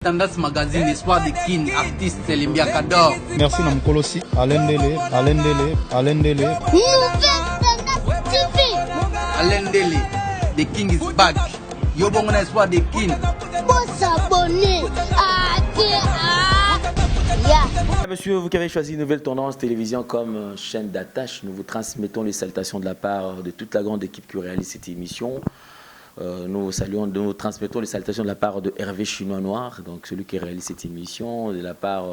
Tandas Magazine, Espoir des King, artiste Limbia Kador. Merci Namkolosi, Alain Dele. Alain Dele, the King is back. Yo bon Espoir des King. Faut s'abonner. Monsieur, vous qui avez choisi Nouvelle Tendance Télévision comme chaîne d'attache, nous vous transmettons les salutations de la part de toute la grande équipe qui réalise cette émission. Nous transmettons les salutations de la part de Hervé Chinois Noir, donc celui qui réalise cette émission, de la part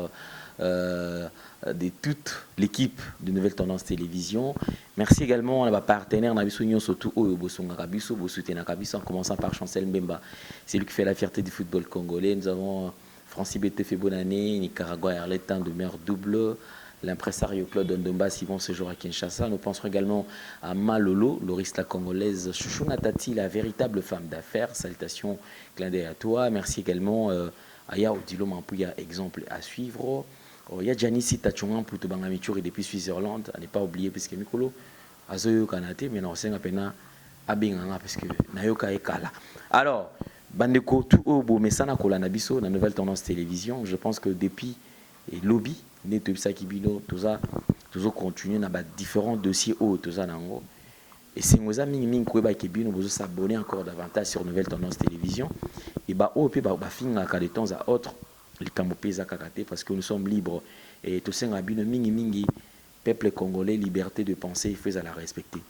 de toute l'équipe de Nouvelle Tendance Télévision. Merci également à nos partenaires, surtout en commençant par Chancel Mbemba, c'est lui qui fait la fierté du football congolais. Nous avons Francis Bété bonne année, Nicaragua et Arletan de meilleur double, l'impresario Claude Ndomba s'y vont ce jour à Kinshasa. Nous penserons également à Malolo, l'oriste congolaise, Chouchou Natati, la véritable femme d'affaires. Salutations, clin d'œil à toi. Merci également à Yao Dilo Mampouya, exemple à suivre. Il y a Janice Tachongan pour te bangamituri depuis Suisse-Irlande, à ne pas oublier, puisque Mikolo, Azoyo Kanate, mais non, c'est un peu Abinganga, parce que Nayoka et Kala. Alors, Bandeko, tout au beau, mais ça n'a qu'au Lanabiso, la Nouvelle Tendance Télévision. Je pense que depuis et lobby, tout ça continue dans différents dossiers tout ça et c'est nous amis nous s'abonner encore davantage sur Nouvelle Tendance Télévision et de temps à autre les parce que nous sommes libres et tout ça mingi peuple congolais liberté de penser il faut la respecter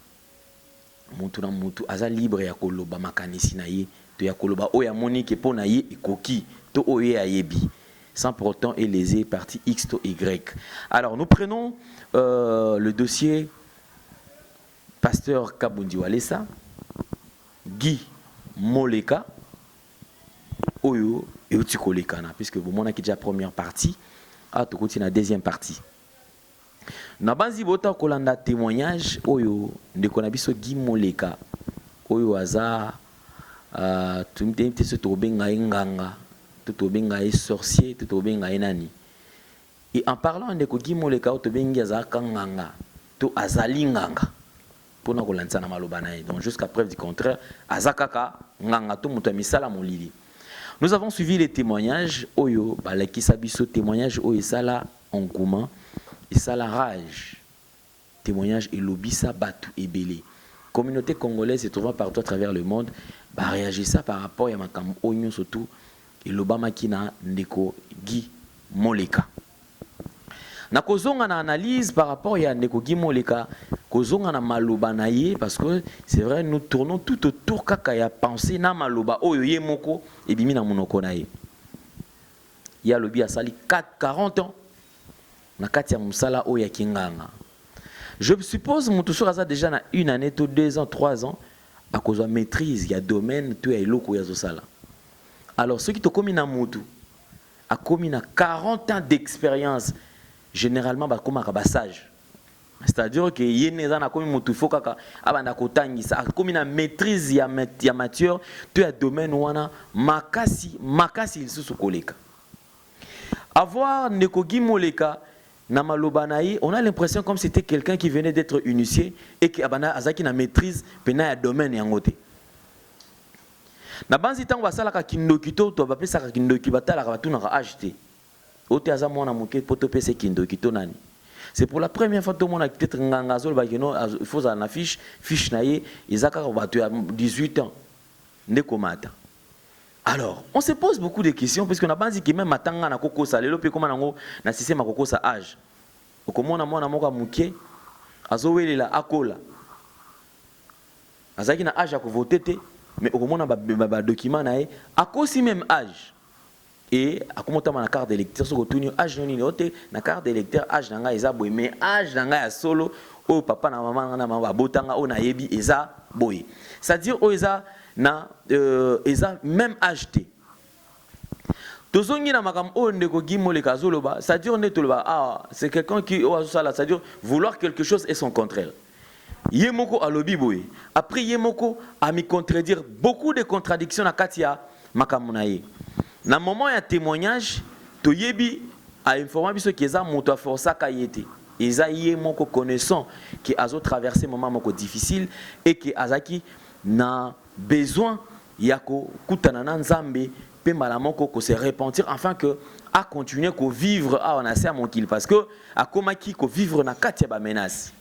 mutu aza libre ya koloba makanisi na ye to ya koloba o ya monique po na ye ekoki to oye ayebi sans pour autant est lésé partie X to Y. Alors nous prenons le dossier Pasteur Kabundi Walesa, Guy Moleka, Oyo et Utikolekana, puisque vous m'en avez déjà première partie, à tout côté la deuxième partie. Nabanzi bota kolanda témoignage Oyo de konabiso Guy Moleka, Oyo aza tumite se tobenga nganga. Tout benga est sorcier, tout benga est nani. Et en parlant de Guy Moleka, tout benga azakanganga, tout azalinganga. Pour nous relancer na malobanae. Donc jusqu'à preuve du contraire, azakaka nganga tout mutamisala molili. Nous avons suivi les témoignages oyo balaki sabiso témoignage oyo sala en commun et sala rage. Témoignage et lobisa batu ebele. Communauté congolaise se trouvant partout à travers le monde, bah réagir ça par rapport à makam oignon surtout. Et l'Obama qui n'a ndeko Guy Moleka. Na kozonga na analyse par rapport à ndeko Guy Moleka, kozonga na maloba na ye parce que c'est vrai nous tournons tout autour kaka ya penser na maloba oyo ye moko et bimi na monoko na ye. Ya lobi a sali 40 ans na kati ya musala oyo ya kinganga. Je suppose mutu sur ça déjà na une année, 2 ans, 3 ans à cause de maîtrise ya domaine to ya eloko ya zosala. Alors, ceux qui ont commis un motu, a commis 40 ans d'expérience, généralement, bah, comme un sage. C'est-à-dire que y a commis motu faut kaka abanda kotangi ça a commis une maîtrise ya matière, tu as domaine wana makasi il sous koleka. Avoir Ndeko Guy Moleka na maloba na ye, on a l'impression comme c'était quelqu'un qui venait d'être initié et qui abanda azaki na maîtrise pena ya domaine yangote. Na banzi tango basalaka kindokito to bapesaka kindoki batalaka batunaka acheter ote aza mwana moke poto pese kindokito nani. C'est pour la première fois tout le monde a peut-être ngangazol bakino il faut en affiche fiche na ye izaka batu ya 18 ans ndeko mata. Alors on se pose beaucoup de questions parce que na banzi ki même matanga na kokosa lelo pe koma nango na système kokosa âge okomona mwana moko moke azowelela akola azaki na âge ya ko voter te. Mais au moment où on document à cause même âge et à comment on a la carte d'électeur sur le âge non na carte d'électeur âge nanga eza boy mais âge nanga ya solo o papa na maman na mama botanga o na yebi eza boy c'est-à-dire o eza na eza même âge té tozongi na makam o ndeko Guy Moleka zoloba c'est-à-dire ne toloba ah c'est quelqu'un qui o azosala c'est-à-dire vouloir quelque chose et son contraire. Yemoko a lobby boy. Après Yemoko a mis contredire beaucoup de contradictions à Katia Makamunaye. Dans le moment de témoignage, Toyebi a informé que les gens ont forcé à Kayete. Ils ont Yemoko connaissant qu'ils ont traversé un moment difficile et que Azaki n'a besoin Yako Kutanana Nzambe pe malaman ko se repentir afin que à continuer ko vivre à on a ça mon qu'il parce que à komaki ko vivre na kati ya ba menace.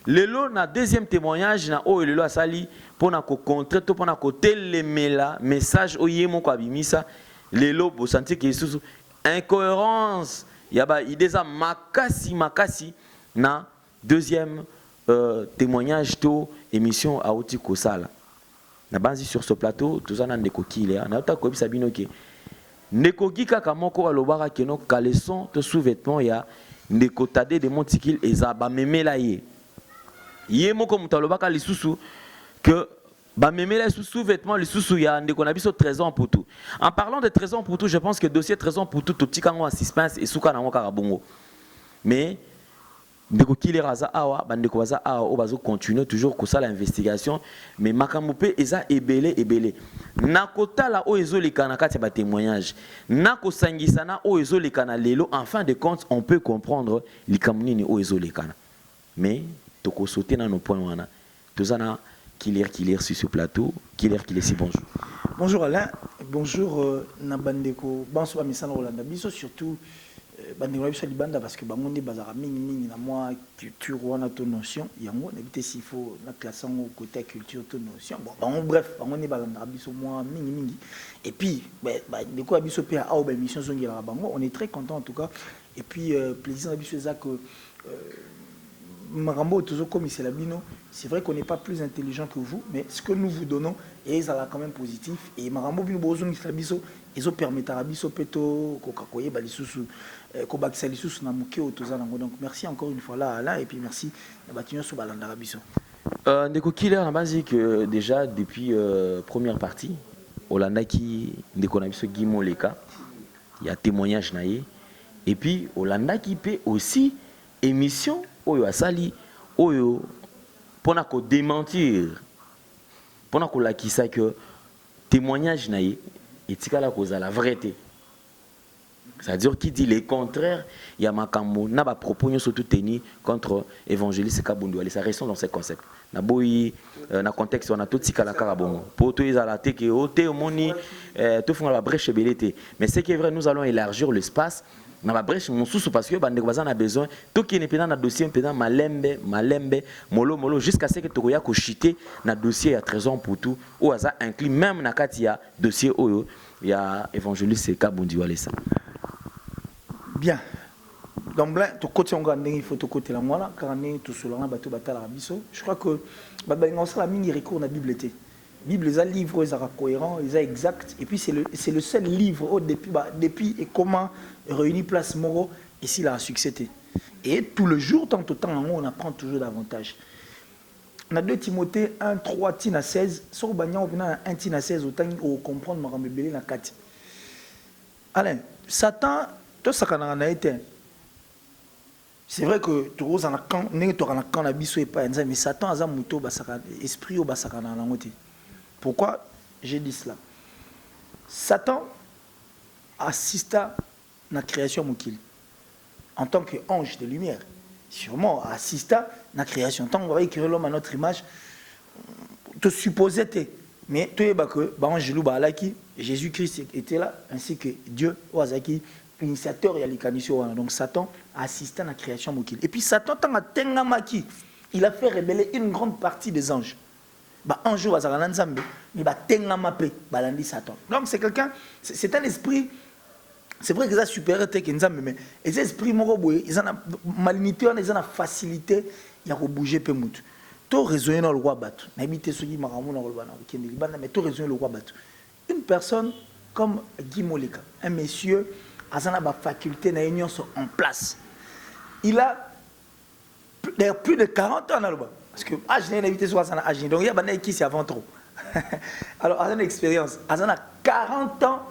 Lelo na deuxième témoignage na o lelo asali pona ko contrer to pona ko telemela message o yemo ko abimisa lelo bo sentir que sous incohérence ya ba idée za makasi na deuxième témoignage to émission à oti ko sala na base sur ce plateau tout ça na ndeko kile na ta ko bisa bino ke ndeko kaka moko alobaka ke no caleçon to sous-vêtement ya ndeko tade de montikil ezaba memela ye. Yé moko mutalobaka lisusu que ba memela sous-vêtements lisusu ya ndeko na biso trésor pour tout. En parlant de trésor pour tout, je pense que dossier trésor pour tout totikango en suspense et suka na ngoka bongo. Mais ndeko kile raza awa bandeko baza awa o bazo continuer toujours ko sala investigation mais makamupe eza ebele na kotala o ezolika na kati ba témoignage na ko sangisana o ezolika na lelo en fin de compte on peut comprendre likamnini o ezolika mais toko sauter dans nos points wana tozana Killer sur ce plateau Killer si bonjour. Bonjour Alain, bonjour Nabandeko, bonsoir Missana Rolanda biso surtout bandeko biso libanda parce que bangonde bazara mingi na moi culture wana to notion yango n'habiter s'il faut na classe au côté culture to notion bon bref bangonde bazara biso moi mingi et puis bandeko biso pe a ba émission zongela bango on est très content en tout cas et puis plaisir biso ça que Marambo toujours comme c'est la bino, c'est vrai qu'on n'est pas plus intelligent que vous, mais ce que nous vous donnons est quand même positif. Et Marambo bino bozong islabiso, ils ont permis tarabiso peto kokakoye balisusu kobakisa lisusu na muke otoza nango. Donc merci encore une fois là Alain et puis merci na batinyo so balanda rabiso. Ndeko Killer na base que déjà depuis première partie Olanda qui ndeko na biso Guimo Leka, il y a témoignage naie et puis Olanda qui peut aussi émission oyo asali oyo pona ko démentir pona ko lakisa que témoignage naie etikala koza la vérité. C'est-à-dire qui dit le contraire, il y a makambo na ba propos nyo surtout tenu contre évangéliste Kabundu. Ça reste dans ces concepts. Na boyi na contexte on a tout tikala karabongo. Pour tout izala te ke ote omoni tout font la brèche belete. Mais c'est qui est vrai, nous allons élargir l'espace na ba brèche mon sous parce que bande ko a besoin tout qui n'est pas dans dossier pendant malembe molo jusqu'à ce que tokoya ko chiter na dossier ya trésor pour tout ou aza inclus même na kati ya dossier oyo ya évangéliste Kabundu wala ça. Bien. Donc là, il faut côté la moi là, car on est tout sur la bateau batala biso. Je crois que on sera la mini recours na Bible était. Bible les livres ils sont cohérents, ils sont exacts et puis c'est le seul livre au depuis et comment réunir place Moro et s'il a un succès. Et tout le jour tant autant on apprend toujours davantage. On a 2 Timothée 1:3 tina 16, sur bagnan on a 1 tina 16 autant on comprendre marambe belé na 4. Alain, Satan tout ça qu'on a été. C'est vrai que tu roses en camp, n'est tu en camp la biso et pas mais Satan a un mouton basaka esprit au basaka dans la moitié. Pourquoi j'ai dit cela? Satan assiste à la création mokil en tant qu'ange de lumière. Sûrement assiste à la création. Tant qu'on va écrire l'homme à notre image, te supposais mais tu es que angelou balaki Jésus-Christ était là ainsi que Dieu Wazaki initiateur et l'ikanisio. Donc Satan a assisté à la création mokil. Et puis Satan tant a tengamaki, il a fait révéler une grande partie des anges. Un jour, mais Satan. Donc c'est quelqu'un, c'est un esprit, c'est vrai qu'ils ont supérieur que Nzambe, mais les esprits moroboy, ils ont malinité, ils ont la facilité, il y a bouger peu mout. Tout raisonner dans le roi Batu. N'habitez ce qui m'a ramené dans le roi Batu, mais tout raisonner le roi Batu. Une personne comme Guy Moleka, un monsieur, a la faculté d'union en place. Il a plus de 40 ans dans le bas. Parce que je n'ai invité sur Asana Agin. Donc il y a des gens qui c'est avant trop. Alors, Asana expérience. Asana 40 ans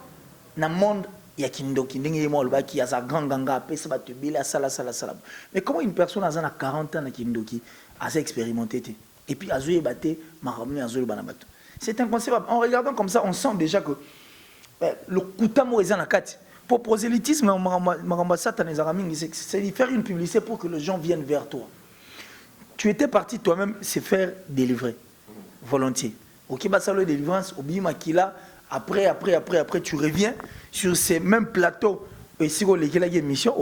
dans le monde, il y a Kindoki, qui a sa grande ganga, mais comment une personne a 40 ans dans Kindoki a expérimenté et puis a joué batté, m'a ramené à jouer le banabatu. C'est inconcevable. En regardant comme ça, on sent déjà que le Koutamo est dans la carte. Pour prosélytisme, c'est faire une publicité pour que les gens viennent vers toi. Tu étais parti toi-même se faire délivrer volontiers. Ok, bah ça le délivrance, Obi Makila, Après, tu reviens sur ces mêmes plateaux. Et si on a une émission,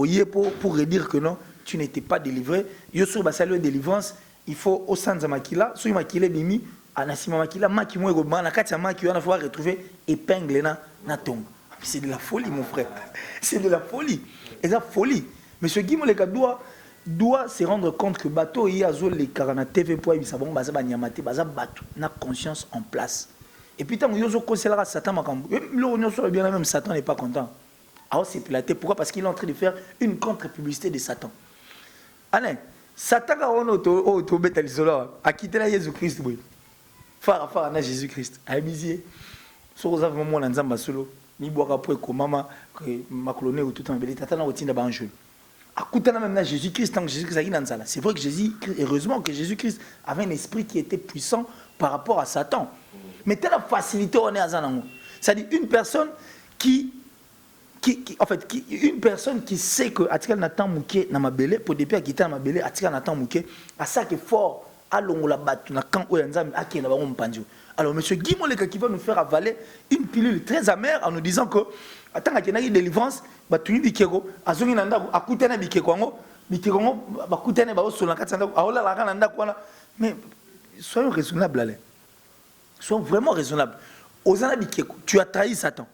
pour redire que non, tu n'étais pas délivré. Yo sur basalo délivrance, il faut au centre de makila, sur makila bimi, anasima makila, maki mo ego na kati ya maki on a falloir retrouver épingle na tombe. C'est de la folie mon frère. C'est de la folie. Et ça folie. Monsieur Guy Moleka doit se rendre compte que bateau il y a les 40 TV pour ça bon baza banyamate baza bateau na conscience en place. Et puis tant que yozo conseillera Satan makambo. Le sur bien même Satan n'est pas content. Alors c'est pilaté pourquoi parce qu'il est en train de faire une contre-publicité de Satan. Alain, Satan a on auto bête a quitté la Jésus-Christ oui. Fara na Jésus-Christ. Abizier. So vous avez moment na nzamba solo. Ni boire pour que maman que macolonné ou tout en belé tata na otinda ba anjou. Akutana même na Jésus-Christ tant que Jésus-Christ a dit dans ça. C'est vrai que Jésus heureusement que Jésus-Christ avait un esprit qui était puissant par rapport à Satan. Mais telle facilité on est à Zanango. C'est-à-dire une personne qui sait que atika Nathan Mouké na mabele pour depuis quitter na mabele atika Nathan Mouké à ça que fort à longola batu na camp oyanzam ake na bango mpandio. Alors monsieur Guy Moleka qui va nous faire avaler une pilule très amère en nous disant que attends qu'il y a une délivrance batuni bikeko azongi na ndako akutana bikeko ngo bakutana ba osola katanda aola la kana ndako wana. Mais soyons raisonnables là. Soyons vraiment raisonnables. Ozana bikeko tu as trahi Satan.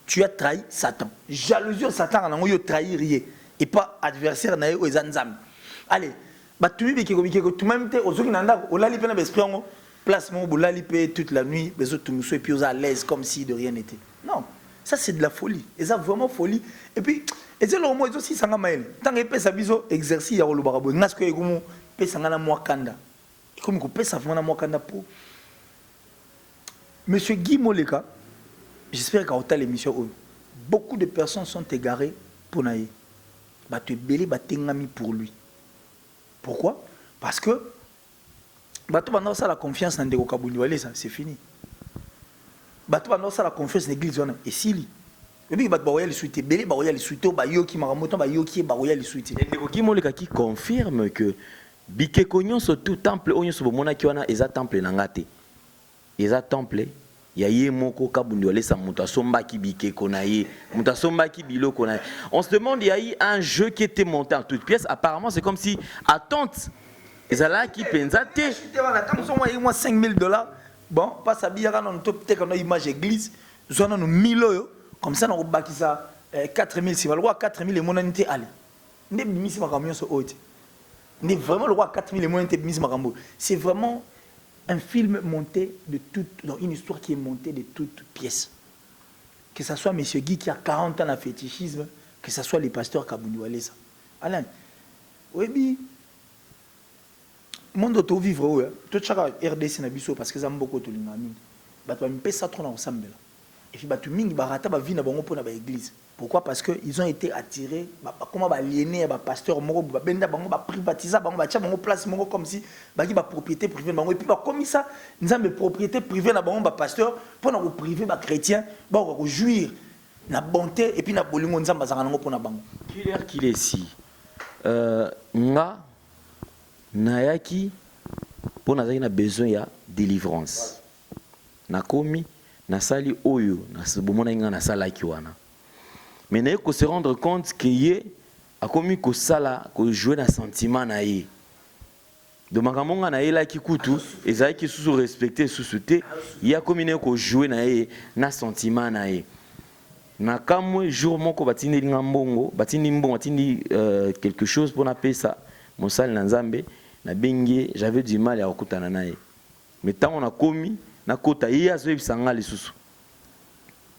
Tu as trahi Satan. Jalousie Satan na yo trahir rien et pas adversaire na yo ezanzam. Allez, batumi bikeko tu même te ozongi na ndako olali pena esprit ngo place mon bolali pe toute la nuit les autres nous soient puis à l'aise comme si de rien n'était. Non, ça c'est de la folie. Et ça vraiment folie. Et puis et c'est le mot aussi sanga mael. Tant que pesa biso exercice ya lo barabo ngasko ekumo pesa ngana mwakanda. Comme ko pesa vraiment mwakanda pour Monsieur Guy Moleka. J'espère qu'à autant l'émission, beaucoup de personnes sont égarées pour naïe. Bah tu belé bah tengami pour lui. Pourquoi? Parce que bah tu vas ça la confiance dans Ndeko Kaboundi ça c'est fini. Bah tu vas ça la confiance dans l'église et si lui. Et puis bah royal les souhaiter belé bah royal les souhaiter bah yo qui maramoto bah yo qui bah royal les souhaiter. Ndeko Guy Moleka qui confirme que bikeko surtout temple onyo so bomona ki wana eza temple nangate. Eza temple ya ye moko Kabundi wale sa muta somba ki bikeko na ye muta somba ki biloko na ye. On se demande il y a eu un jeu qui était monté en toutes pièces apparemment c'est comme si attente ezala ki penza te tant son moi $5,000 bon pas ça bien on top te quand image église zona no 1000 euros comme ça on baki ça 4000 si va le roi 4000 et monanité aller ne bimisi makamyo so ote ne vraiment le roi 4000 et monanité bimisi makambo c'est vraiment un film monté de toute, une histoire qui est montée de toutes pièces. Que ce soit Monsieur Guy qui a 40 ans de fétichisme, que ce soit les pasteurs Kabundi Walesa. Alain, oui, monde auto vivre, tout chaque RDC na biso parce que ça beaucoup de l'ingami. Bah tu vas me payer ça trop ensemble. Et puis bah tu mingi barata bah vie na bango pour na église. Pourquoi? Parce que ils ont été attirés, comment bah aliéner bah pasteur moko bah benda bango bah privatiser bango bah tia bango place moko comme si bah qui bah propriété privée bango et puis bah comme ça nous avons propriété privée na bango bah pasteur pour na privé bah chrétien bah on jouir na bonté et puis na bolingo nzamba za nango pour na bango. Qu'il est si nga nayaki pour na na besoin ya délivrance. Na komi na sali oyo na bomona nga na sala ki wana. Mais il faut se rendre compte qu'il a commis que ça que jouer dans sentiment na ye. De makamon na ye là qui coûte et ça qui sous respecter sous sauter, il a commis que jouer na ye na sentiment na ye. Na kamwe jour moko batindi ngambongo, batindi mbongo, batindi quelque chose pour na payer ça. Mon sal na Nzambe na bengi, j'avais du mal à okutana na ye. Mais tant on a commis na kota ye azo bisanga lisusu.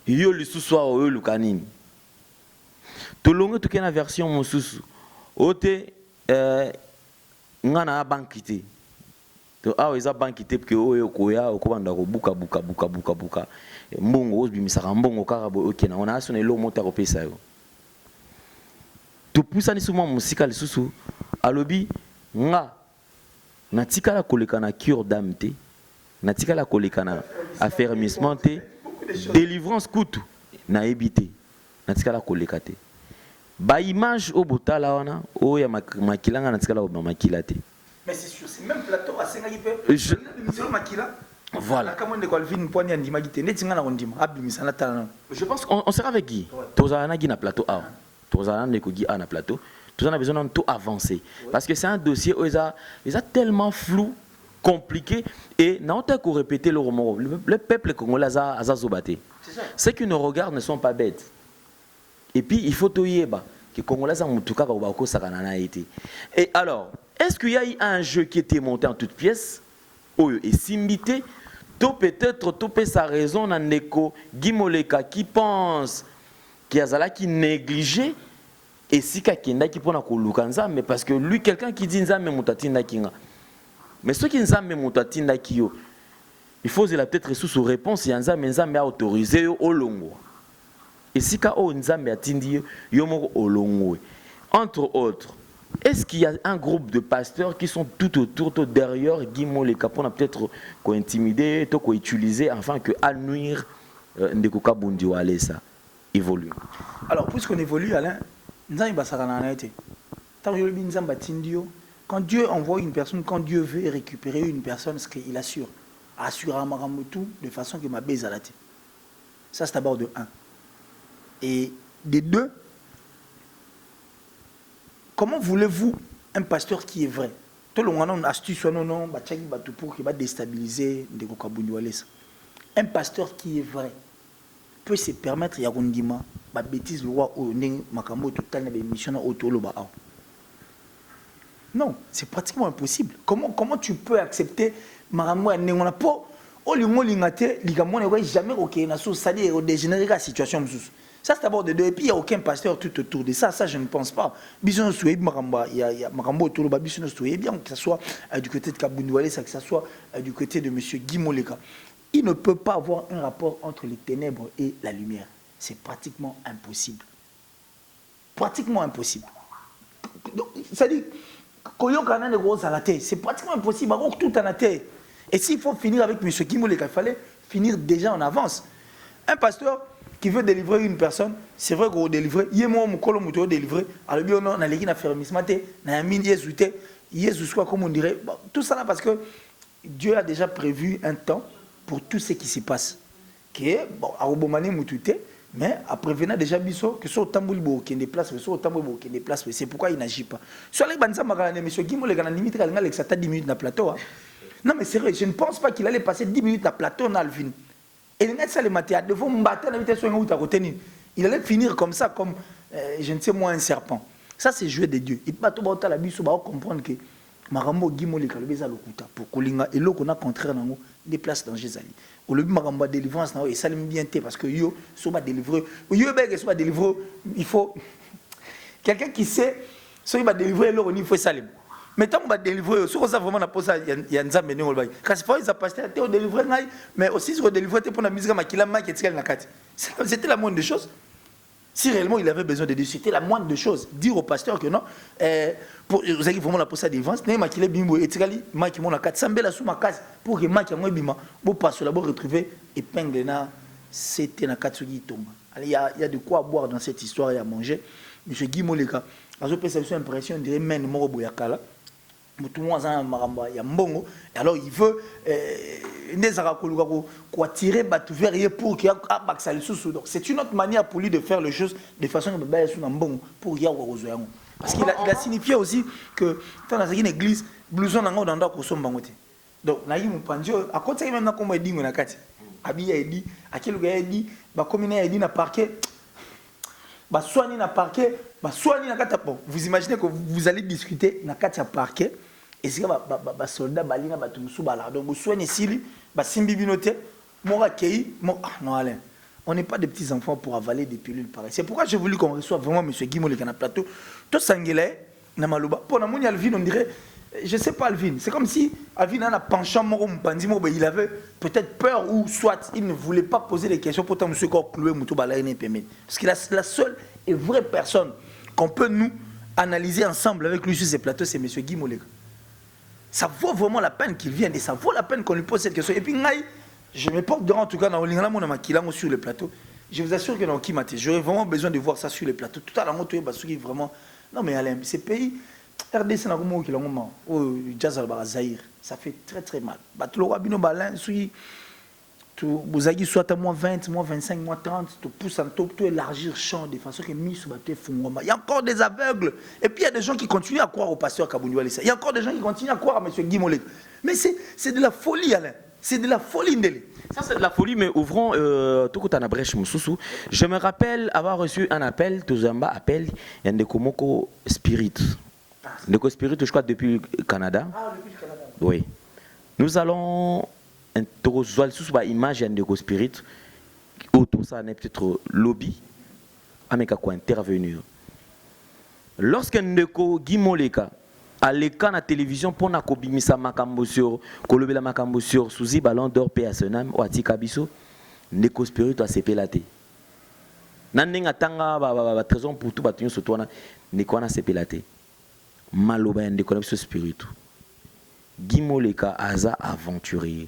Yo lisusu wa oyo lukanini. Tolongo to kena version mosusu ote ngana bankité to awo eza bankité parce que oyo koya okobanda ko buka mbongo obimisaka mbongo kaka bo okena on a sonné lo mota ko pesa yo to pusani suma musika lisusu alobi nga natika la koleka na cure d'âme te natika la koleka na affermissement te délivrance coûte na ebité natika la koleka te ba image au botala wana o ya makilanga na tikala ba makila te. Mais c'est sur ces mêmes plateaux à Sénégal peut makila Voilà. Je pense qu'on sera avec Guy. Tous on a Guy na plateau A. Tous on a Guy na plateau. Tous on a besoin de tout avancer. Parce que c'est un dossier où ils a tellement flou, compliqué et n'a pas qu'à répéter le roman. Le peuple congolais a zobaté. Ceux qui nous regardent ne sont pas bêtes. Et puis il faut tout y que les Congolais ont tout cas été. Et alors, est-ce qu'il y a eu un jeu qui était monté en toutes pièces et simbité? Peut-être tout peut sa raison dans Neko Gimoleka qui pense qu'il y a Zala qui négligé et si quelqu'un qui prend la mais parce que lui quelqu'un qui dit Nzambe mutatinda kinga. Mais ceux qui Nzambe mutatinda kiyo, il faut peut-être sous réponse Nzambe a autorisé au longo. Et si Nzambe a tindi yomo au longo. Entre autres, est-ce qu'il y a un groupe de pasteurs qui sont tout autour, tout derrière Guimau les Capons, peut-être qu'on intimider, qu'on utiliser, afin que à nuire Ndekoka Bundiwale ça évolue. Alors, puisqu'on évolue, Alain, quand Dieu envoie une personne, quand Dieu veut récupérer une personne, ce qu'il assure à Maramotou de façon que ma baise à la tête. Ça, c'est d'abord de 1. Et de 2, comment voulez-vous un pasteur qui est vrai? Tout le monde a une astuce pour qu'il va déstabiliser Ndekoka Bundiwale. Un pasteur qui est vrai peut se permettre de faire des bêtises non, c'est pratiquement impossible. Comment tu peux accepter jamais dégénérer la situation? Ça, c'est d'abord de 2. Et puis, il n'y a aucun pasteur tout autour de ça. Ça, je ne pense pas. Il y a autour de bien que ce soit du côté de Kabundouale, que ce soit du côté de M. Guimoleka. Il ne peut pas avoir un rapport entre les ténèbres et la lumière. C'est pratiquement impossible. Pratiquement impossible. C'est-à-dire, c'est pratiquement impossible. Tout en a terre. Et s'il faut finir avec M. Guimoleka, il fallait finir déjà en avance. Un pasteur qui veut délivrer une personne, c'est vrai qu'on délivre. Il y a un délivré. Alors, on a les affermissement, on a mis Jésus, comme on dirait. Tout ça là parce que Dieu a déjà prévu un temps pour tout ce qui se passe. Qui est, bon, à Obomane Moutouté, mais après venant déjà biso, que soit au Tamboulbo qui déplace, soit au Tamboulbo qui déplace, c'est pourquoi il n'agit pas. Sur les bandes, M. Guimau, les gars, limite, il a 10 minutes dans le plateau. Non, mais c'est vrai, je ne pense pas qu'il allait passer 10 minutes dans le plateau dans Alvin. Et il allait finir comme ça, comme, je ne sais moi, un serpent. Ça, c'est jouer de Dieu. Il va comprendre que Marambo Guimau, les Kalobeza, pour Kolinga, et l'eau qu'on a contraire dans des places dans Jézali. Au lieu de Marambo délivrance, et ça l'aime bien, parce que yo, soit délivré, soit délivré, il faut. Quelqu'un qui sait, soit il va délivrer l'eau, il faut salim. Mais tant qu'on va délivrer, si on a vraiment posé ça, il y a un zambé, on va dire. Quand c'est pas, ils ont passé à terre, délivrer, mais aussi sur délivrer, pour la musique, c'était la moindre des choses. Si réellement il avait besoin de Dieu, c'était la moindre des choses. Dire au pasteur que non, vous avez vraiment la posée à délivrance, mais qu'il est bimbo, et tu as dit, Maki mon a 400 belles sous ma case, pour que Maki en bima, pour passer là-bas retrouver épingle na, c'était na Katsugi tombe. Il y a de quoi boire dans cette histoire et à manger. Monsieur Guy Moleka, à ce que j'ai l'impression, on dirait même mort boyakala. Tout le monde a un maramba, il y a mbongo, et alors il veut tirer pour qu'il y ait un sous. Donc c'est une autre manière pour lui de faire les choses de façon pour qu'il y ait un parce qu'il a signifié aussi que dans une église, blouson n'a pas d'endroit bangote. Donc na yimu panjo à côté même na komba dingo na kati. Abiya edi, akelu ga edi, ba komina edi na parquet. Ba soigner na parquet, ba soigner na kati. Bon, vous imaginez que vous allez discuter na kati à parquet. Et c'est que soldat balina batumusu bala donc vous soignez sili ba simbi binote mora kei non Alain on n'est pas des petits enfants pour avaler des pilules pareilles. C'est pourquoi j'ai voulu qu'on reçoive vraiment monsieur Guimau le canal plateau tout sangélé na maluba pour na moni Alvin on dirait je sais pas Alvin c'est comme si Alvin a un penchant moro mpandi mo il avait peut-être peur ou soit il ne voulait pas poser des questions pour tant monsieur ko clouer mutu bala ene pemé parce qu'il a la seule et vraie personne qu'on peut nous analyser ensemble avec lui sur ces plateaux c'est monsieur Guimau le. Ça vaut vraiment la peine qu'il vienne et ça vaut la peine qu'on lui pose cette question. Et puis, je me porte devant en tout cas dans le sur le plateau. Je vous assure que dans Kimate, j'aurais vraiment besoin de voir ça sur le plateau. Tout à l'heure, vraiment. Non, mais Alain, ces pays, RDC n'a pas qui l'ont jazz al Zahir. Ça fait très très mal. Batlo Abino Balin, vous avez soit à moins 20, moins 25, moins 30, tu pousses un top, tu élargir le champ de façon que mis sur bateau fond. Il y a encore des aveugles. Et puis il y a des gens qui continuent à croire au pasteur Kabouni Walesa. Il y a encore des gens qui continuent à croire à M. Guy Molek. Mais c'est de la folie, Alain. C'est de la folie, Ndele. Ça, c'est de la folie, mais ouvrons tout à brèche, Moussoussou. Je me rappelle avoir reçu un appel, Touzamba appel, il y a un Komoko Spirit. Ndeko Spirit, je crois, depuis le Canada. Ah, depuis le Canada. Oui. Nous allons introduire sous la image de Ndeko Spirit, autour ça n'est peut-être lobby, avec quoi intervenir. Lorsque Ndeko Guy Moleka, à l'écran à la télévision pour nakobimisa makambo sur kolobela makambo sur Souzi Ballon d'Or PSNM ou atika biso Ndeko Spirit a sepelate nandenga tanga ba trésor pour tout batunyo sotwana Ndeko na sepelate maloba Ndeko na biso Spirit Guy Moleka aza aventurier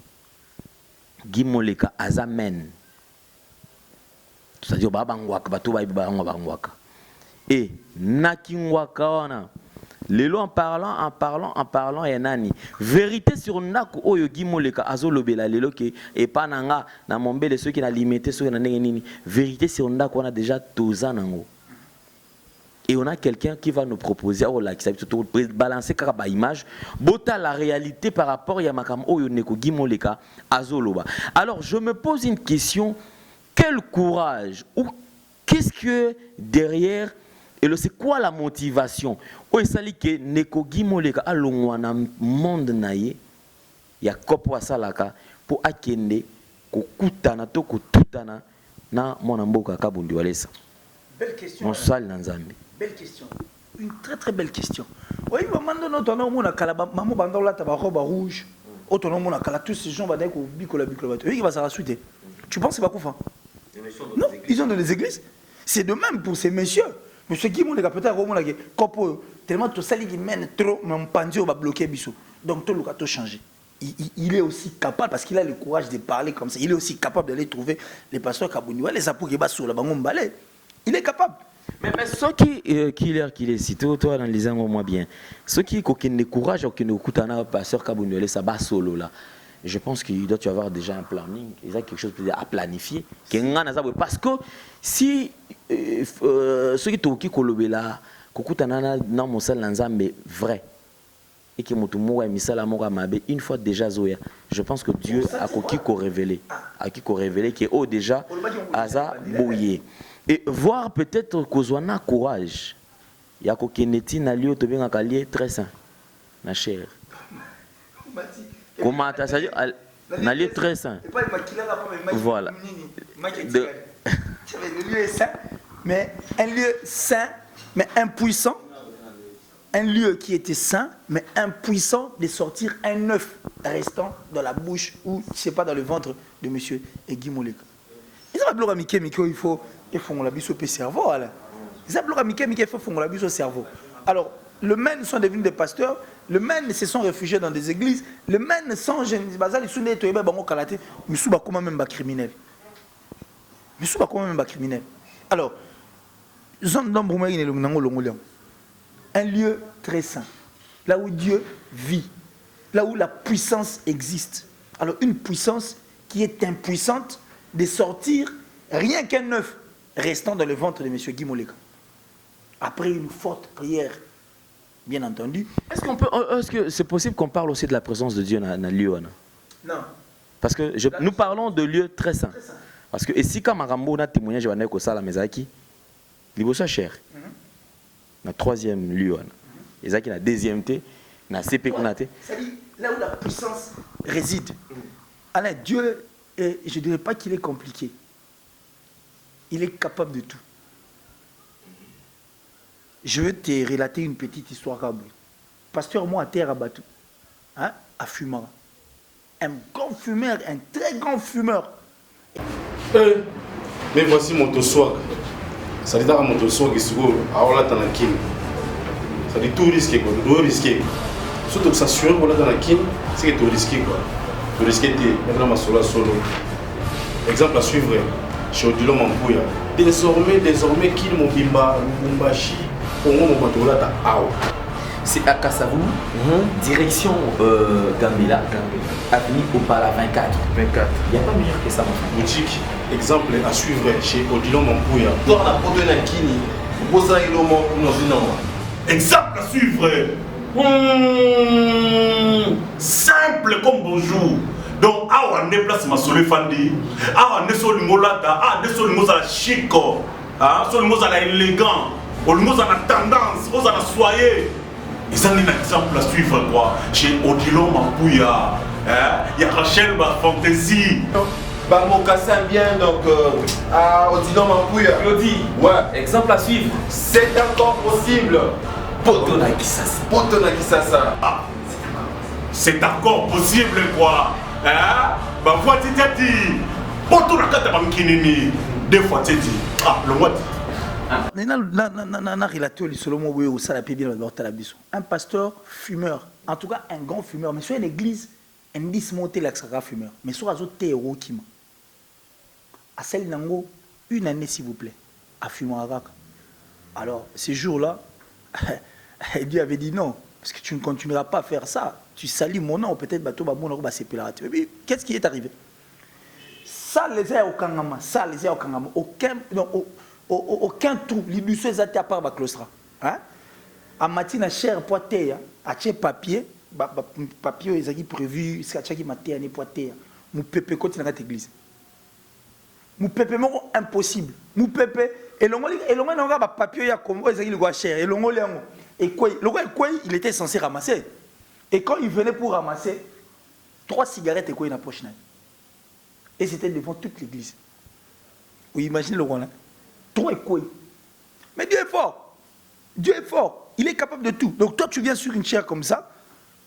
Guy Moleka aza men c'est-à-dire babangwaka bato babangwaka et nakingwaka wana Lelo en parlant et nani vérité sur ndako oyo Guy Moleka azolobela lelo ke et pas nanga na mombele ceux qui na limité ceux na nini vérité sur ndako on a déjà 12 ans nango et on a quelqu'un qui va nous proposer oh là qui s'habite tout balancer kaba image bota la réalité par rapport ya makam oyo neko Guy Moleka azoloba. Alors je me pose une question, quel courage ou qu'est-ce que derrière et c'est quoi la motivation? O esali ke Ndeko Guy Moleka alongwa na monde naye ya kopo asalaka pour akende kokutana to kotutana na mwana mboka Kabundi Walesa. Belle question. Mon sal na Nzambe. Belle question. Une très très belle question. Oui, maman notre nom on a kalaba maman banda la taba robe rouge. Autonome on a kala tous ces gens va ko bikola. Oui, il va ça suite. Tu penses c'est pas quoi? Non, ils ont dans les églises. C'est de même pour ces messieurs. Monsieur Guy Moleka peut-être tellement tout ça qui mène trop mon pendu va bloquer biso. Donc tout le cas tout changer. Il est aussi capable parce qu'il a le courage de parler comme ça. Il est aussi capable d'aller trouver les pasteurs Kabouni les apôtres qui sur la bangon balai. Il est capable. Mais ceux qui est cité toi analysant au moins bien. Ceux qui ont le courage qui ne kutana pasteur Kabouni les ça solo là. Je pense qu'il doit y avoir déjà un planning, il y a quelque chose à planifier. Parce que si ceux qui sont qui kolobela, kokutana na mosala nzambe vrai et que mutumo wa misala moko mabe une fois déjà zoya, je pense que Dieu a révélé, que oh déjà aza boyé et voir peut-être kozwana courage. Ya kokeneti na lieu to benga kalier très saint na cher. Comment tu as dit un lieu très saint. Voilà. Le lieu est saint, mais un lieu saint, mais impuissant. Un lieu qui était saint, mais impuissant de sortir un œuf restant dans la bouche ou, je ne sais pas, dans le ventre de M. Guy Moleka. Ils ont appelé Mickey, il faut faire la bise au cerveau. Ils ont appelé Mickey, il faut faire la bise au cerveau. Alors, le men sont devenus des pasteurs, le men se sont réfugiés dans des églises, le men sont jeunes, ils sont des criminels. Mais ils comment même pas criminels. Alors, un lieu très saint, là où Dieu vit, là où la puissance existe. Alors, une puissance qui est impuissante de sortir rien qu'un œuf restant dans le ventre de M. Guy Moleka. Après une forte prière, bien entendu. Est-ce que c'est possible qu'on parle aussi de la présence de Dieu dans le lieu? Non. Parce que nous parlons de lieux très saints. Parce que ici, quand Marambo a témoigné, je vais dire que ça, la Mezaki, il est cher. La troisième lieu. Et ça qui est la deuxième thé, la CP qu'on a été. C'est-à-dire là où la puissance réside. Alors Dieu, je ne dirais pas qu'il est compliqué. Il est capable de tout. Je veux te relater une petite histoire. Pasteur, moi, à terre à Batou, hein, à Fumara. Un grand fumeur, un très grand fumeur. Mais voici mon toswag. Ça dit mon toswag qui se trouve à Olatanakine. Ça dit tout risqué, quoi. Tout risqué. Surtout que ça sur Olatanakine, c'est que tout risqué, quoi. Tout risqué, maintenant ma solo. Exemple à suivre, chez Odilo Mampouya. Désormais, qu'il Mobimba, Mumbashi, Pongo Mobatola ta Ao. C'est à Kassavou, direction Gambela, avenue Opala 24. Il n'y a pas meilleur que ça, mon frère. Boutique, exemple à suivre chez Odilon Mampouya. Toi, on a pas de Nankini. Bosa Ilomo, non. Exemple à suivre. Simple comme bonjour. Donc, on est place ma solé fandi. On est sur le molata. On est sur le mot à la chic. Sur le mot à la élégant. Le mot à la tendance. On a soyé. Ils ont un exemple à suivre quoi. Chez Odilon Mampouya. Il y a Rachel Fantasy. Bango Kassan bien donc à Odilon Mampouya. Claudie, ouais. Exemple à suivre. C'est encore possible. Potona Kisasa. Potona Kisasa. C'est encore possible quoi. Bah fois tu t'as dit. Potona Kata Bamkinini. Deux fois tu dit. Le mois. Un pasteur fumeur, en tout cas un grand fumeur, mais sur l'église, un 10 monté l'extra fumeur, mais sur la zone terreau qui m'a. À celle nango, une année s'il vous plaît, à fumer à Raka. Alors, ces jours-là, Dieu avait dit non, parce que tu ne continueras pas à faire ça. Tu salis mon nom, peut-être bateau mon va s'épeler. Mais qu'est-ce qui est arrivé? Ça les a au Kangama, ça les a au Kangama, aucun trou, l'illusion est à part ma claustra. À matin, cher poité, à cher papier, papier ils ont prévu, c'est à qui maté à poité. Mon pépé continue dans l'église. Mon pépé impossible. Mon pépé et l'on a papier à Congo, ils ont cher et l'on et quoi, il était censé ramasser. Et quand il venait pour ramasser 3 cigarettes et quoi il a poche. Et c'était devant toute l'église. Vous imaginez le roi là? 3 et quoi? Mais Dieu est fort. Dieu est fort. Il est capable de tout. Donc toi tu viens sur une chair comme ça,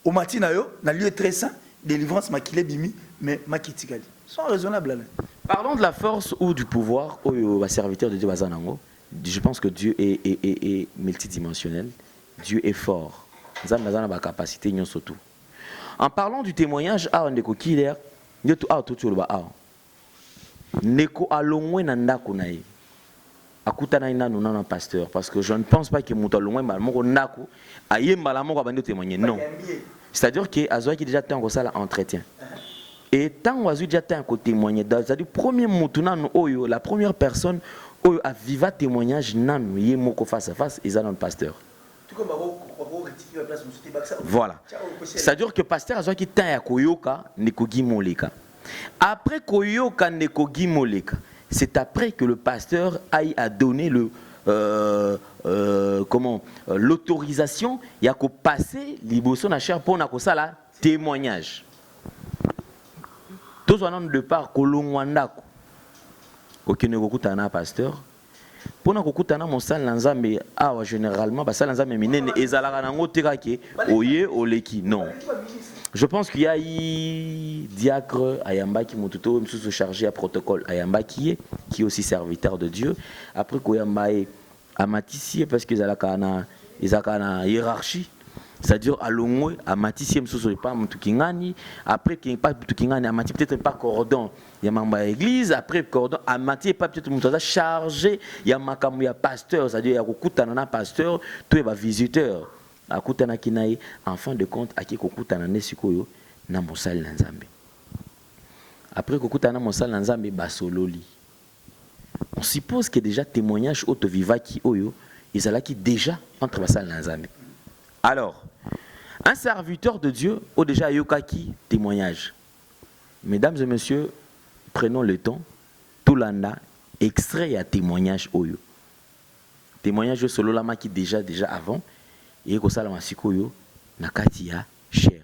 au matin, dans lieu très saint, délivrance maquillée bimi, mais maquitikali. Sont raisonnables là. Parlons de la force ou du pouvoir au serviteur de Dieu Bazanango. Je pense que Dieu est multidimensionnel. Dieu est fort. Capacité surtout. En parlant du témoignage, Neko Kiler, Neko alongwe nanda kunae. Akutana ina nuna pasteur parce que je ne pense pas que Moutalongwe malmoko nako ayemba la moko abandi témoigner. Non. C'est-à-dire que Azoa qui déjà tant que ça l'entretien. Et tant que déjà tant que témoigner, c'est-à-dire premier moutuna oyo la première personne oyo a viva témoignage nanu yemoko face à face ils ont un pasteur. Voilà. C'est-à-dire que pasteur Azoa qui tant ya koyoka nekogi moleka. Après koyoka nekogi moleka, c'est après que le pasteur aille à donner l'autorisation il y a qu'au passer liboso na cher pour na ko sala témoignage. Tous on de part kolongwanda ko. Okene kokutana pasteur. Pour na kokutana mon sal nzambe awa généralement ba sal nzambe minene ezalaka nango tekake oye oleki non. Je pense qu'il y a diacre Ayamba qui m'a tout chargé à protocole Ayamba qui est aussi serviteur de Dieu. Après Koyamba est amatissier parce qu'ils ont une hiérarchie. C'est-à-dire à l'ongwe amatissier msusu pas mutukingani. Après qu'il pas mutukingani amati peut-être pas cordon. Il y a membre église après cordon amati pas peut-être mutuza chargé. Il y a makamu ya pasteur, c'est-à-dire il y a kokutana na pasteur, tout est visiteur. Akutana kinaye en fin de compte aki kokutana nesikoyo na mosali na nzambe. Après kokutana mosali na nzambe basololi. On suppose que déjà témoignage auto-vivaki oyo ezalaki déjà entre basali na nzambe. Alors, un serviteur de Dieu a déjà yokaki témoignage. Mesdames et messieurs, prenons le temps tout l'anda extrait à témoignage oyo. Témoignage solo lama qui déjà avant et ko sala masikoyo na kati ya cher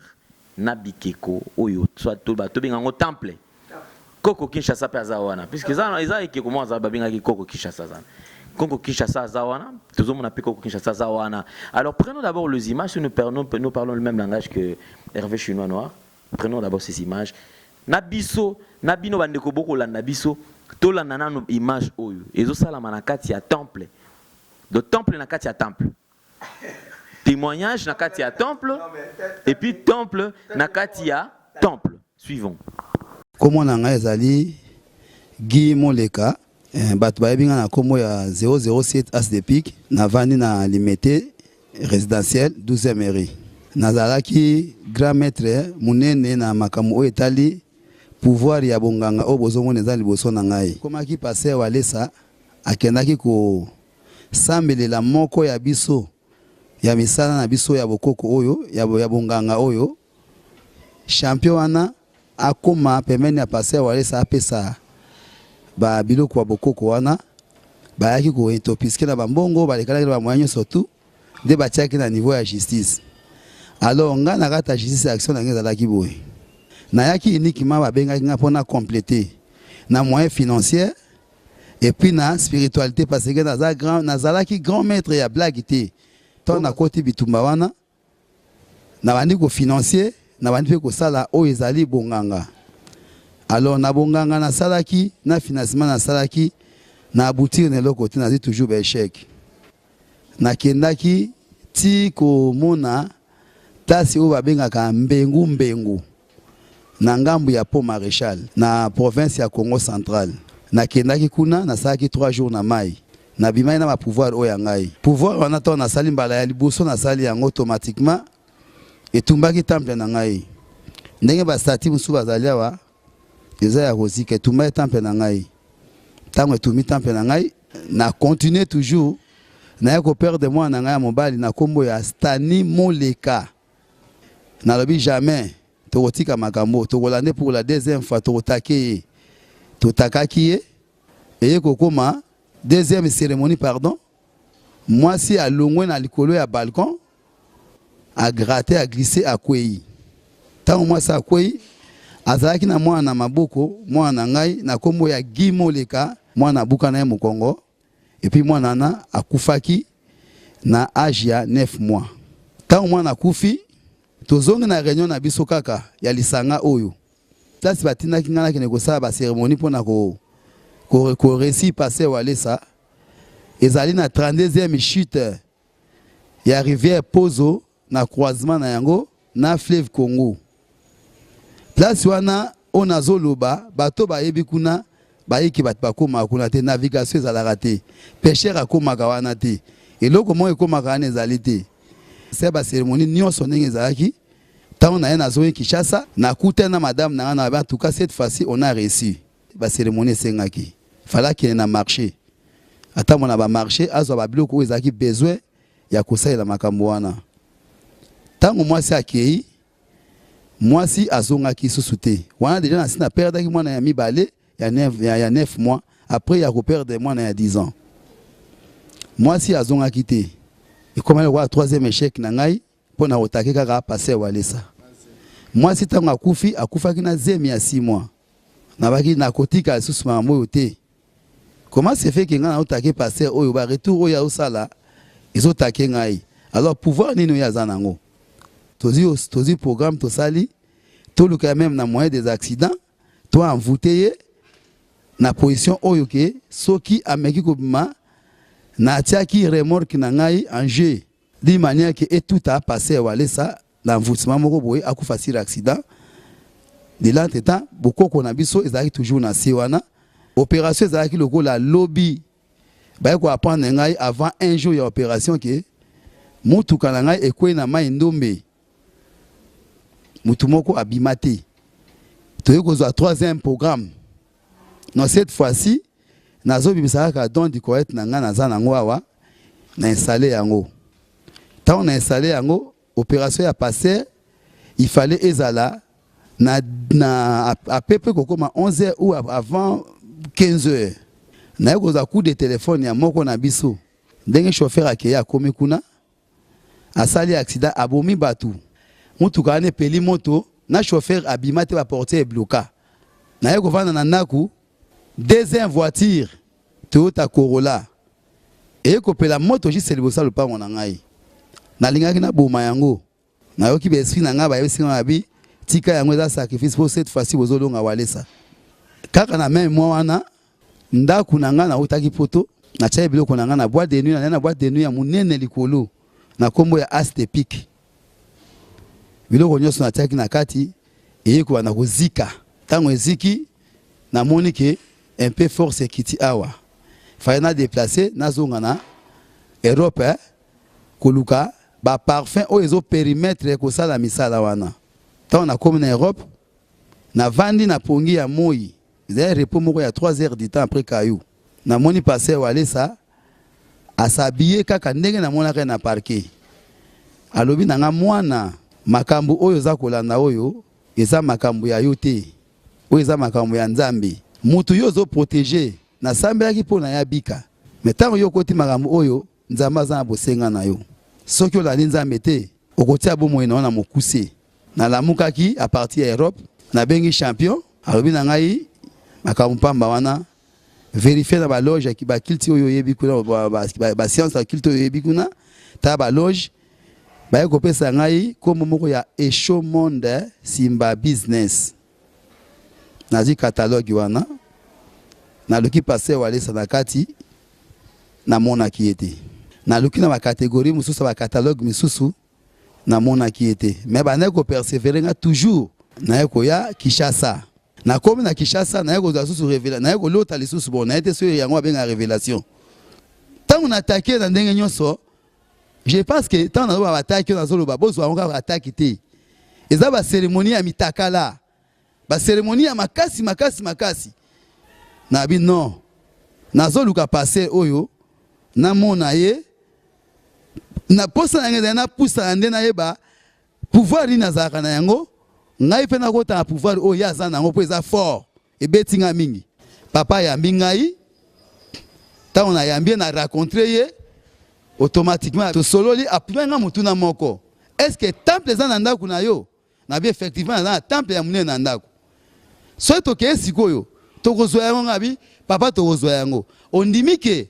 na bikeko oyo soit to ba to bingango temple koko Kinshasa pe azawana puisque ça eke comment ça babinga ki koko Kinshasa zana koko Kinshasa azawana toujours mon appel koko Kinshasa azawana. Alors prenons d'abord les images, nous parlons le même langage que Hervé Chinois Noir. Prenons d'abord ces images na biso na bino bandeko boko la na biso to la nana no image oyo ezo sala na kati ya temple de temple na kati ya temple. Témoignage Nakatia temple et puis temple Nakatia temple. Suivons. Comment on a ezali Guy Moleka bat ba binga na komo ya 007 as de pic na vani na limité résidentiel 12e mairie. Nazalaki grand maître munene na makamu o etali pouvoir ya bonganga o bozongo neza liboso na ngai. Komaki passer walesa akendaki ko sambelela moko ya biso ya misala na biso ya bokoko oyo ya bonganga oyo champion wana akoma pemene ya passer walesa apesa ba biloko wa bokoko wana bayaki ko intopiske na bambongo balekala ba moyanyo surtout de batiaki na niveau ya justice. Alors nga na kata justice action na ngeza la kiboy. Na yaki uniquement ba benga nga pona compléter na moyen financier et puis na spiritualité parce que na grand nazalaki grand maître ya blague té. Ton na côté bitumba wana na bandi ko financier na bandi pe ko sala o ezali bonganga. Alors na bonganga na salaki na financement na salaki na aboutir na l'autre côté na dit toujours ba échec. Na kendaki ti ko mona tasi o babengaka mbengu na ngambu ya Pont Maréchal na province ya Congo central. Na kendaki kuna na salaki 3 jours na mai na bimai na ma pouvoir o ya ngai pouvoir wana to na sali mbala ya liboso na sali yango automatiquement etumbaki temple na ngai ndenge ba stati musu bazali awa eza ya kozika etumbaki temple na ngai tango etumi temple na ngai na continuer toujours na yako perdre moi na ngai mobali na kombo ya Stani Moleka na lobi jamais tokotika makambo tokolande pour la deuxième fois tokotake totakaki eye kokoma deuxième cérémonie pardon moi si a longwe na likolo ya balcon a gratter a glisser a kwei tango moi sa kwei azalaki na mwana na maboko mwana ngai na kombo ya Guy Moleka mwana buka na mu Congo et puis mwana na akufaki na âge ya 9 mois tango mwana akufi tozongi na réunion na biso kaka ya lisanga oyo place batindaki ngana kene kosala ba cérémonie pona ko récit passé walesa ezali na 32e chute ya rivière Pozo na croisement na yango na fleuve Congo. Place wana ona zoloba bato bayebi kuna bayiki bat bakoma kuna te navigation ezalaka te pêcheur akomaka wana te eloko mo ekomaka wana ezali te. C'est ba cérémonie nyonso ndenge ezalaki tant na na zoe Kinshasa na kutana madame na na en tout cas cette fois-ci on a réussi ba cérémonie sengaki fallait qu'il na marché ata mona ba marché azo ba biloko ezalaki besoin ya kosalela makambo wana tango mwasi akei mwasi azongaki susu te wana déjà na sina perdaki mwana ya mibale ya 9 mois après ya ko perdre mwana ya 10 ans mwasi azongaki te et comme elle voit troisième échec na ngai pour na otake kaka passer walesa mwasi tango akufaki na zemi ya 6 mois na baki na kotika susu mambo te. Comment c'est fait que nga na otake passer oyo ba retour oyo ya osala ezotake ngai alors pouvoir nino ya zanango tozi programme to sali to le quand même na moyen des accidents toi envoûté na position oyo ke soki ameki ko bima na tiaki remorque na ngai en jeu d'une manière que et tout a passé walesa l'envoûtement moko boy akufa sur accident de l'entretemps beaucoup qu'on a biso ezaki toujours na siwana opération ezaki loko la lobby ba ko apprendre ngai avant un jour ya opération que mutu kana ngai ekwe na mai ndombe mutu moko abimate to yeko zo 3e programme non cette fois-ci nazo bimisaka don di correct na nga naza nango awa na installer yango tant on a installé yango opération ya passer il fallait ezala na à peu près kokoma 11h ou avant 15h na yeko za coup de téléphone ya moko na biso ndenge chauffeur akeya komi kuna asali accident abomi batu mutu kane peli moto na chauffeur abimate ba portier bloqué na yeko vana na naku deuxième voiture Toyota Corolla et ko pela moto juste libosa lupango na ngai na lingaki na boma yango na yoki be esprit na nga ba yesi na bi tika yango za sacrifice pour cette fois-ci bozolonga walesa kaka na même moi wana ndaku na nga na utaki poto na chaye biloko na nga na boîte de nuit na boîte de nuit ya munene likolo na kombo ya Astepik biloko nyonso na taki na kati eyeko na kozika tango eziki na monike un peu force kiti awa fallait na déplacer na zonga na Europe koluka ba parfum o ezo périmètre ko sala misala wana tant na comme na Europe na vandi na pongi ya moi ils repos moko ya 3 heures du temps après Kayou na moni passer wale ça a s'habiller kaka ndenge na mona na parquet alobi na nga mwana makambu oyo za kolanda oyo eza makambu ya yote oyo eza makambu ya Nzambe mutu yo zo protéger na sambelaki pona ya bika mais tant yo koti makambu oyo Nzambe za bosenga na yo soki olali Nzambe te okotia bomo ina na mokuse na lamukaki à partir ya Europe na bengi champion alobi na ngai makambu pamba wana vérifier na ba loge ki ba kilti oyo yebi kuna ba science ya kilti oyo yebi kuna ta ba loge ba ko pesa ngai comme moko ya Esho Monde Simba Business nazi catalogue wana na luki passer wale sanakati na mona ki était na luki na ba catégorie mususu ba catalogue misusu na mona ki était mais ba na ko persévérer nga toujours na ko ya Kishasa na comme na Kishasa na ko za susu révélation na ko lota lisusu bon na été sur yango benga révélation tant on attaquer na ndenge nyonso je pense que tant on va attaquer na zolo ba bozo on va attaquer té eza ba cérémonie ya mitakala ba cérémonie ya makasi na bi non na zolo ka passer oyo na mona ye na posa ngeza na pusa ndena yeba pouvoir ni nazaka na yango ngai pe na kota na pouvoir oyo yaza nango po eza fort e betinga mingi papa ya mbingai ta on a yambie na rencontrer ye automatiquement to sololi aprenga mutuna moko est-ce que temple eza na ndako na yo na bi effectivement na temple ya munene na ndako so to ke sikoyo to kozwa yango ngabi papa to kozwa yango ondimi ke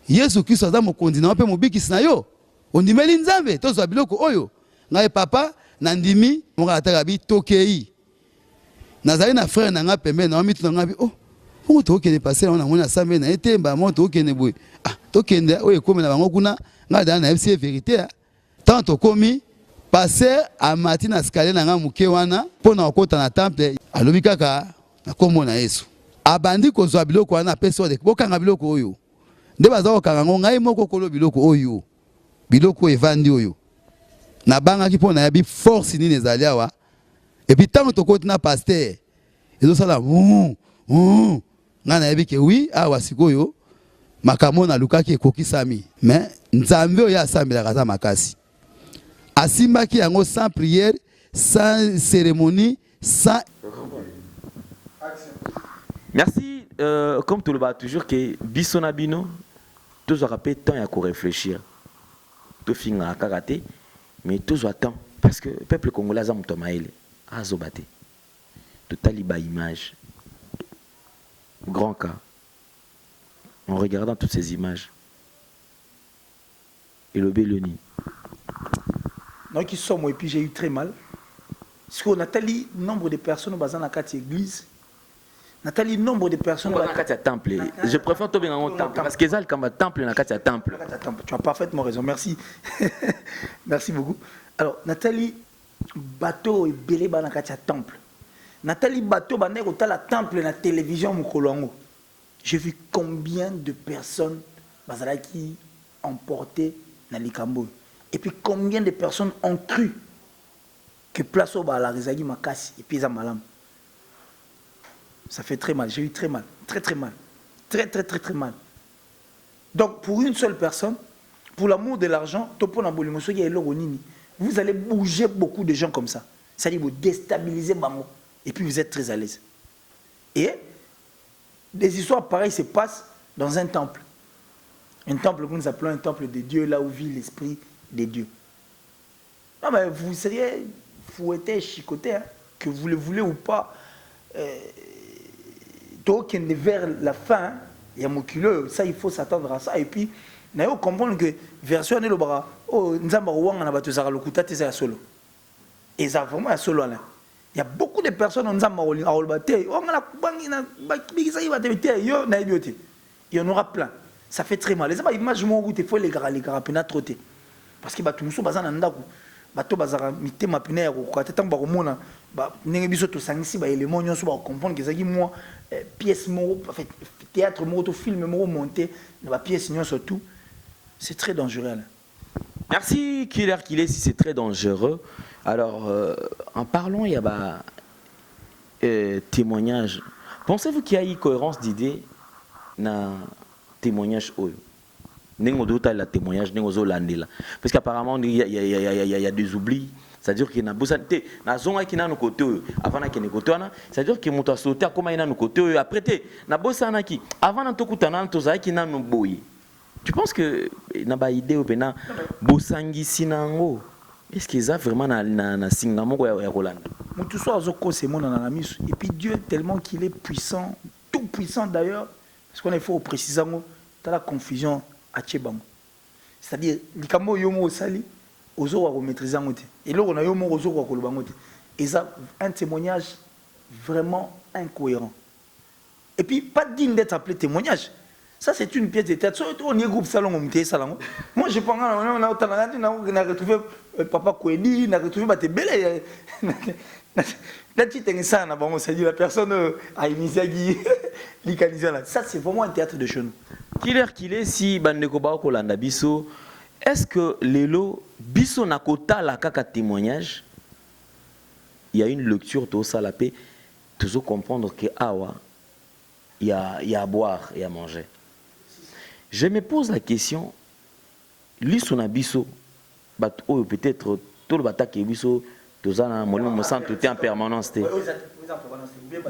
Yesu Kristo aza mokonzi na pe mobikisi na yo ondimeli Nzambe to zwa biloko oyo ngai papa na ndimi moka ataka bi tokei nazali na frère na nga pembe na mitu na nga bi oh on to okende passer on a mona sambe na etemba mo to okende boy ah to kende oyo komi na bango kuna nga da na FC vérité tant to komi passer a matin escalier na nga muke wana pona okota na temple alobi kaka na kombo na Yesu abandi kozwa biloko wana peso de bokanga biloko oyo nde bazako kanga ngai moko kolo biloko oyo biloko evandi oyo na banga ki pona ya bi force ni nezali awa et puis tant to koti na pasteur ezo sala nga na yebi ke oui awa sikoyo makamo na lukaki ekokisami mais Nzambe oyo asambela kaza makasi asimbaki yango sans prière sans cérémonie sans merci comme tout le bas toujours que bisona bino tous rappel temps ya ko réfléchir to finga karaté mais tous attend parce que le peuple congolais a muto maele azobate total ba image grand cas en regardant toutes ces images et le Béloni non qui sont moi et puis j'ai eu très mal parce qu'on a tali nombre de personnes dans la carte église Nathalie, nombre de personnes. Dans le temple. Je préfère tomber dans le temple. Parce que c'est le temple, dans le temple. Tu as parfaitement raison. Merci. Merci beaucoup. Alors, Nathalie, bateau est belé dans le temple. Nathalie, bateau, dans le temple, dans la télévision, j'ai vu combien de personnes qui ont porté dans l'Ikambo. Et puis combien de personnes ont cru que place au la Rezagi Makasi et puis Zamalam. Ça fait très mal, j'ai eu très mal, très mal, très mal. Donc pour une seule personne, pour l'amour de l'argent, vous allez bouger beaucoup de gens comme ça. C'est-à-dire vous déstabilisez Bango et puis vous êtes très à l'aise. Et des histoires pareilles se passent dans un temple. Un temple que nous appelons un temple de Dieu, là où vit l'esprit de Dieu. Non mais vous seriez fouetté, chicoté, hein, que vous le voulez ou pas. Vers la fin, il y a mon culot, ça il faut s'attendre à ça. Et puis, il faut comprendre que version de l'obra, oh, Nzamba Ouang, on a battu Zara Lokuta, c'est solo. Et ça vraiment un solo là. Il y a beaucoup de personnes en Nzamba Ouang, on a battu, on a battu, il y en aura plein. Ça fait très mal. Les images, il faut les garapena trotter. Parce que tout le monde est en train bato bazara mité mapine ko katata ba komona ba ndenge biso to sangisi ba élément nyonso ba comprendre que zaki moi pièce mo en fait théâtre mo to film mo monter na ba pièce nyonso tout c'est très dangereux là. Merci Killer Killer, si c'est très dangereux. Alors, en parlant, il y a témoignage. Pensez-vous qu'il y a une cohérence d'idées dans témoignage oyo? La témoignage, parce qu'apparemment, il y a des oublis. C'est-à-dire qu'il y a des zone qui nos côté avant qu'il y ait côté c'est-à-dire que monte à sauter comme il y a nos côté après na bossa qui avant na tokutana toza qui na no boy. Tu penses que na ba idée ou pena bosangi sinango est-ce qu'ils a vraiment na singa moko ya Rolanda mutu so azoko c'est mon na misu et puis Dieu tellement qu'il est puissant, tout puissant d'ailleurs parce qu'on il faut préciser ngo dans la confusion à Tchebango. C'est-à-dire likambo yomo osali ozo wa maîtriser ngo te. Et là on a yomo ozo wa kolobango te. Et ça un témoignage vraiment incohérent. Et puis pas digne d'être appelé témoignage. Ça c'est une pièce de tête. On y groupe salon on salon. Moi je pense on a retrouvé papa Kouedi, on a retrouvé Batebele. Là tu t'es ça na bon ça dit la personne a initié là. Ça c'est vraiment un théâtre de chez nous. Killer si bandeko ba kolanda biso, est-ce que lelo biso na kota la kaka témoignage? Il y a une lecture tout ça la paix, toujours comprendre que awa il y a à boire et à manger. Je me pose la question, l'issona biso bat oh peut-être tout le bata qui biso tous en mon centre tout en permanence.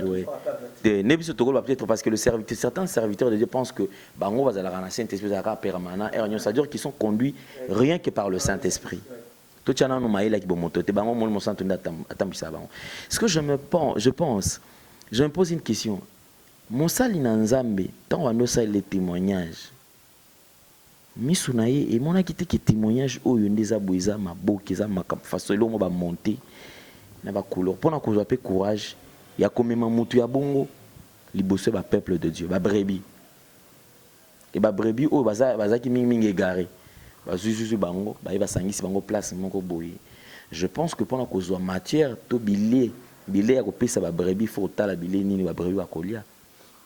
Oui. Peut-être parce que le serviteur, certains serviteurs de Dieu pensent que bango va la Saint-Esprit permanent et c'est-à-dire qu'ils sont conduits rien que par le Saint-Esprit. Tout ça nous maïla qui bon te bango mon centre attambisa bango. Ce que je me pose une question. Mon sali na nzambe tant on a les témoignages. Misunaye et mon akité qui témoignage au yondeza boiza mabokeza makafasolo mo ba monter na ba couleur pour na ko zoape courage ya komema mutu ya bongo liboso ba peuple de Dieu ba brebis et ba brebis o baza ki mingi égaré ba zuzu bango ba sangisi bango place moko boye. Je pense que pendant ko zo matière to bilé ya ko pesa ba brebis faut tala bilé nini ba brebis ba kolia.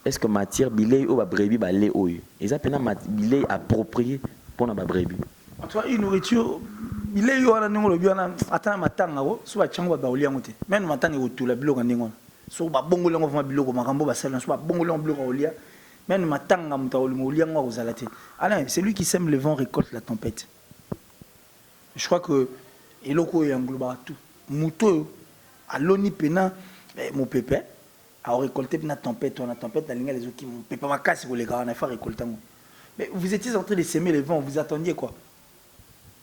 Est-ce que matière bilé ou ba brebis ba lé oyo eza pena bilé approprié pour na ba brebis? En toi une nourriture bilé yo na ngolo biana atana matanga wo so ba chango ba olia ngote même matanga otula biloko ndingo so ba bongolo ngo biloko makambo ba sala so ba bongolo biloko olia même matanga muta olia ngo kozalate. Ah c'est lui qui sème le vent récolte la tempête. Je crois que eloko yangloba tout muto aloni pena mon pépé a récolté la tempête, on a tempête, les autres qui ne peuvent pas casser les gars, on a fait récolter. Mais vous étiez en train de s'aimer le vent, vous attendiez quoi?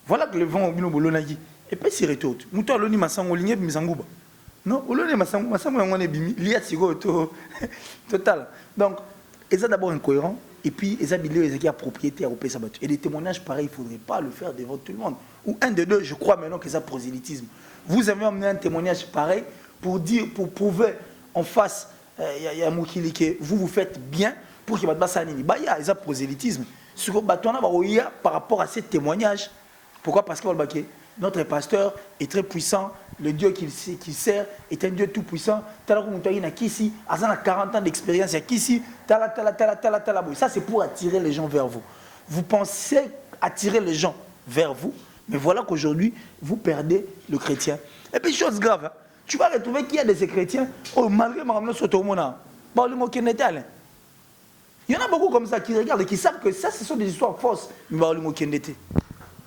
Voilà que le vent au boulot dit. Et puis c'est retour. Mouton l'oni masango ligné misangouba. Non, l'oni masango on est bimi, lié sigo total. Donc, et ça d'abord incohérent. Et puis, ils ont qui a propriété à Opé Sabatou. Et des témoignages pareils, il ne faudrait pas le faire devant tout le monde. Ou un des deux, je crois maintenant que c'est prosélytisme. Vous avez emmené un témoignage pareil pour dire, pour prouver en face. Il y a Moukili que vous faites bien pour qu'il y ait pas ça. Il y a un prosélytisme. Par rapport à ces témoignages, pourquoi? Parce que notre pasteur est très puissant, le Dieu qu'il sert est un Dieu tout puissant. Ça c'est pour attirer les gens vers vous. Vous pensez attirer les gens vers vous, mais voilà qu'aujourd'hui, vous perdez le chrétien. Et puis, chose grave, hein, tu vas retrouver qu'il y a de ces chrétiens, oh, malgré ma ramener sur ton monde, il y en a beaucoup comme ça qui regardent et qui savent que ça, ce sont des histoires fausses.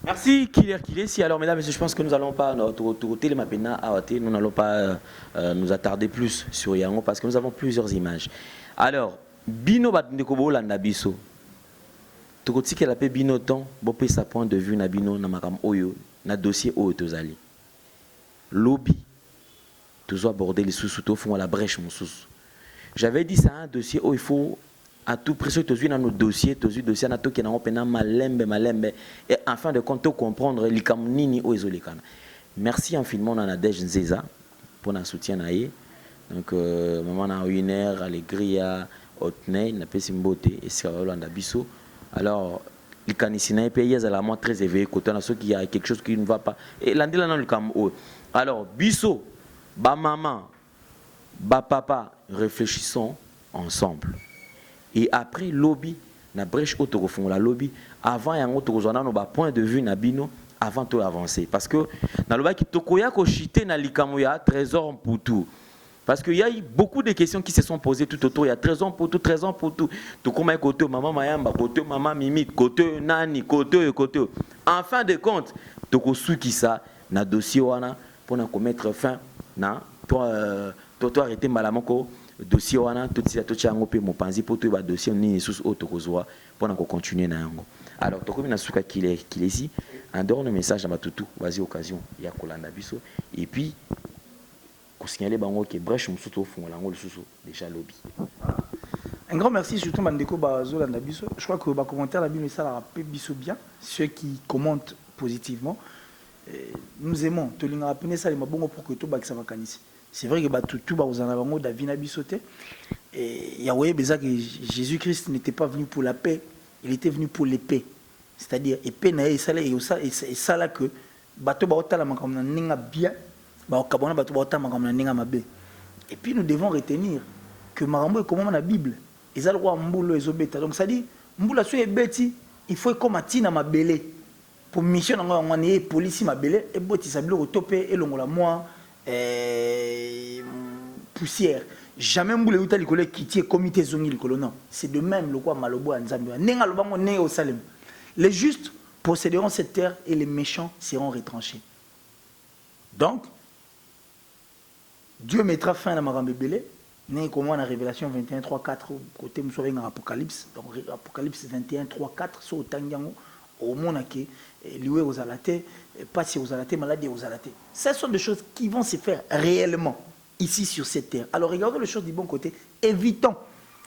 Merci Killer. Si alors mesdames et messieurs, je pense que nous n'allons pas nous n'allons pas nous attarder plus sur Yango parce que nous avons plusieurs images. Alors, Bino Batndekobo Landabiso. Tokoti qu'elle appelle Bino Temps, Bopé sa point de vue na Bino na makam Oyo, na dossier Oyo Tozali. Lobby. Toujours aborder les sous-sous font à la brèche mon sous. J'avais dit ça un dossier où il faut à tout prix que dans nos dossiers, dossiers na to qui na opena malembe et en fin de compte comprendre les cam nini o ezolikana. Merci infiniment à Nadège Nzeza pour notre soutien naie. Donc maman na une heure Allegria Otney na pesimboté et Sirolanda Bisso. Alors les canisina pays à la moins très éveillé côté na ceux qui a quelque chose qui ne va pas et l'andela dans le cam o. Alors Bisso ba maman, ba papa, réfléchissons ensemble. Et après lobby, na brèche autour la lobby, avant y a un autre point de vue na bino, avant de avancer. Parce que dans le bas qui tokoya ko chité na likamoya trésor pour tout. Parce qu'il y a eu beaucoup de questions qui se sont posées tout autour. Il y a 13 ans pour tout, 13 ans pour tout. Tout comme côté maman Mayamba, côté maman Mimi, côté Nani, côté. En fin de compte, tout qui ça, na dossier wana pour mettre fin, na toi arrêter malamoko dossier wana tout ça tout chango pe mo panzi pour tout ba dossier ni sous auto kozwa pour continuer na yango. Alors tout comme na suka qu'il est ici, en dehors le message à Matutu, vas-y occasion, il y a Kolanda biso et puis signaler bango que brèche musuto fongola ngo lususu déjà lobby. Un grand merci surtout Mandeko Bazolanda biso. Je crois que ba commentaire la Bible ça la rappelle biso bien ceux qui commentent positivement. Nous aimons te linga rappeler ça les mabongo pour que tout ba ça va kanisi. C'est vrai que ba tout ba uzana bango Davina bisoté et Yahweh beza que Jésus-Christ n'était pas venu pour la paix, il était venu pour l'épée. C'est-à-dire épée na et ça là que bato ba otala makamna ninga bien. Et puis nous devons retenir que Marambo est comme la Bible. Ils ont le roi Mboulo et Zobeta. Donc ça dit, Mboulo est bêti, il faut comme Atina ma belé. Pour mission, on a police ma belé, et Boti Sablo au topé, et l'on la moi, poussière. Jamais Mboulo est allé qui tient comité zongi le colonel. C'est de même le roi Malobo à Nzambia. Nenga le bango né au Salem. Les justes posséderont cette terre et les méchants seront retranchés. Donc, Dieu mettra fin à Marambe Belé, né comme on a Révélation 21, 3, 4, côté Moussoué dans Apocalypse, donc Apocalypse 21, 3, 4, sur Tangiango, au Monake, loué aux alatés, passé aux alatés, maladie aux alatés. Ce sont des choses qui vont se faire réellement ici sur cette terre. Alors regardez les choses du bon côté, évitons.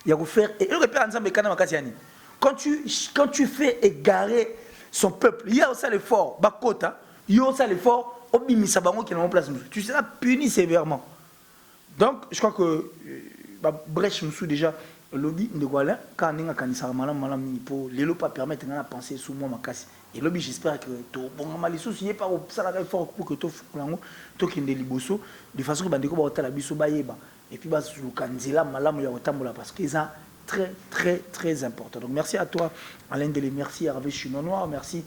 Il y a faire et le repère ensemble quand tu fais égarer son peuple, il y a aussi l'effort, Bakota, il y a aussi l'effort, Obimisa Bango qui est en place, tu seras puni sévèrement. Donc, je crois que brèche nous déjà le lobby de Guala quand on a kanisa malam pour les lots pas permettre de penser sous moi ma casse et lobby j'espère que tout bon mal sous n'est pas au salaire fort pour que tout fulango tout qui est liboso de façon que bandeko ba otala biso bayeba et puis bas sous kanzela malam ya otambola parce que ça très important. Donc merci à toi Alain Dele, merci à Hervé Chino Noir, merci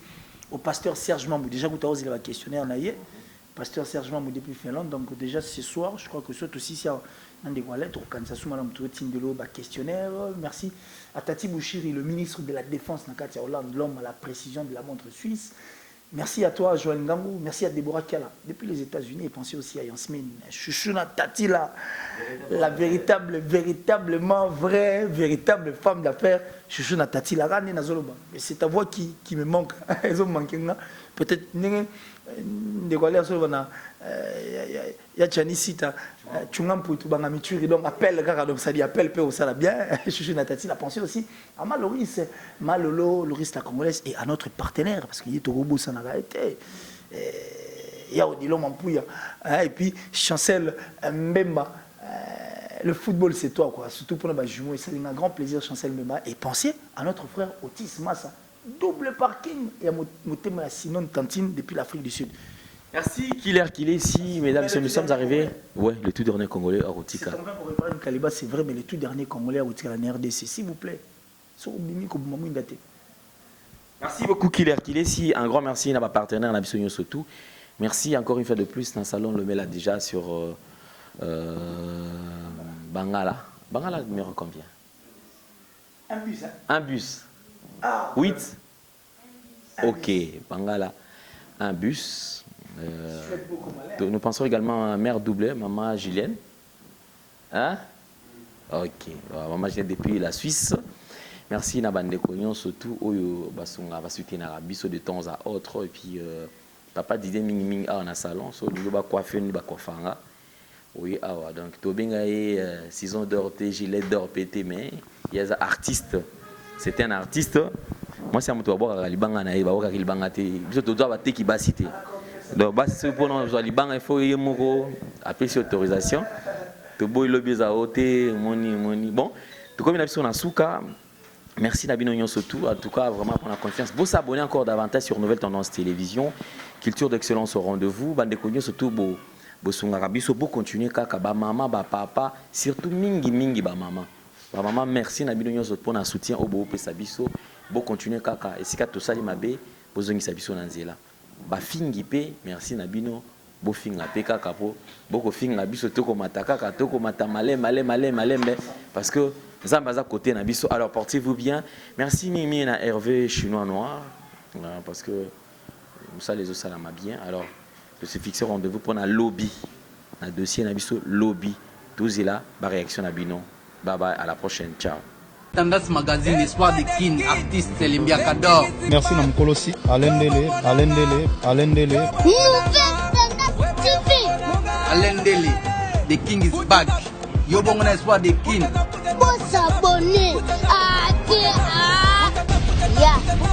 au pasteur Serge Mamou déjà que tu as osé le questionnaire naïe. Pasteur Serge Mamou depuis Finlande, donc déjà ce soir, je crois que ce aussi c'est un des lettres, quand ça sous madame Tindelo, questionnaire. Merci à Tati Bouchiri, le ministre de la Défense, Nakatia Hollande, l'homme à la précision de la montre suisse. Merci à toi, Joël Ngangou. Merci à Deborah Kala. Depuis les États-Unis, et pensez aussi à Yansmine. Chouchouna Tati, la véritablement vraie, véritable femme d'affaires. Chouchouna Tati, la rane Nazoloba. Et c'est ta voix qui me manque. Elles ont manqué. Peut-être, de quoi l'air sur ya Chanisita, Tchungam pour tout bangamituri, donc appelle, donc ça dit appelle, peu au sala bien. Chouchouna Tati, la pensée aussi à Maloris, Malolo, Loris la Congolaise, et à notre partenaire, parce qu'il est au robot, ça n'a été. Il y a Odilon Mampouya, et puis Chancel Mbemba. Le football, c'est toi, quoi. Surtout pour les jumeaux. Et c'est un grand plaisir, Chancel Mbemba. Et pensez à notre frère Otis Massa. Double parking. Et à Motema Sinon Tantine depuis l'Afrique du Sud. Merci, Killer ici, mesdames et messieurs, nous sommes arrivés. Ouais, le tout dernier Congolais à Rotika. C'est pour réparer une Kaliba, c'est vrai, mais le tout dernier Congolais à Rotika, la RDC, s'il vous plaît. Merci beaucoup, Killer ici. Un grand merci à ma partenaire, Nabisonio Sotou. Merci encore une fois de plus dans le salon, le met déjà sur Bangala. Bangala, numéro combien? Un bus, hein? Un bus. Ah, 8. Ok, Bangala, un bus. Nous pensons également à mère doublée, maman Julienne. Hein? Ok, maman Julienne depuis la Suisse. Merci Nabande Cognon, surtout au Basonga va soutenir la biso de temps à autre. Et puis papa disait ming ming à un salon, so nous va coiffer, nous va coiffer. Oui, donc tu as 6 ans d'or, gilet d'or pété, mais il y a un artiste. C'était un artiste. Moi, c'est un peu à Libanga, il va avoir Libanga. Je dois qui va citer. Donc, c'est pour nous, il faut y appeler sur autorisation. Tu bois le baiser à ôter, moni. Bon, tout comme il a vu sur Nasuka, merci Nabino surtout. En tout cas, vraiment pour la confiance. Vous s'abonner encore davantage sur Nouvelle Tendance Télévision. Culture d'excellence au rendez-vous. Bande Cognon surtout, Bosungarabiso, pour continuer, kaka, ba maman, ba papa, surtout mingi, ba maman. Ba maman, merci Nabino surtout pour un soutien au beau Pesabiso. Pour continuer, kaka. Et si tout ça, il m'a bé, Bozongi Sabiso Nanzela. ba fingi pe merci na bino bo finga pe kaka po boko finga biso toko mataka kaka toko mata malembe parce que Zambaza côté na biso. Alors portez-vous bien. Merci Mimi na Hervé Chinois Noir parce que ça les autres ça m'a bien. Alors je suis fixé rendez-vous pour un lobby un dossier na biso lobby tous là ba réaction na bino. Bye bye, à la prochaine, ciao. Tendance Magazine, Espoir de Kin, artiste Limbia Kador. Merci Namkolosi, Alain Dele. Nouvelle Tendance TV. Alain Dele, The King is back. Yo bon Espoir de Kin. Faut s'abonner. Ah, yeah.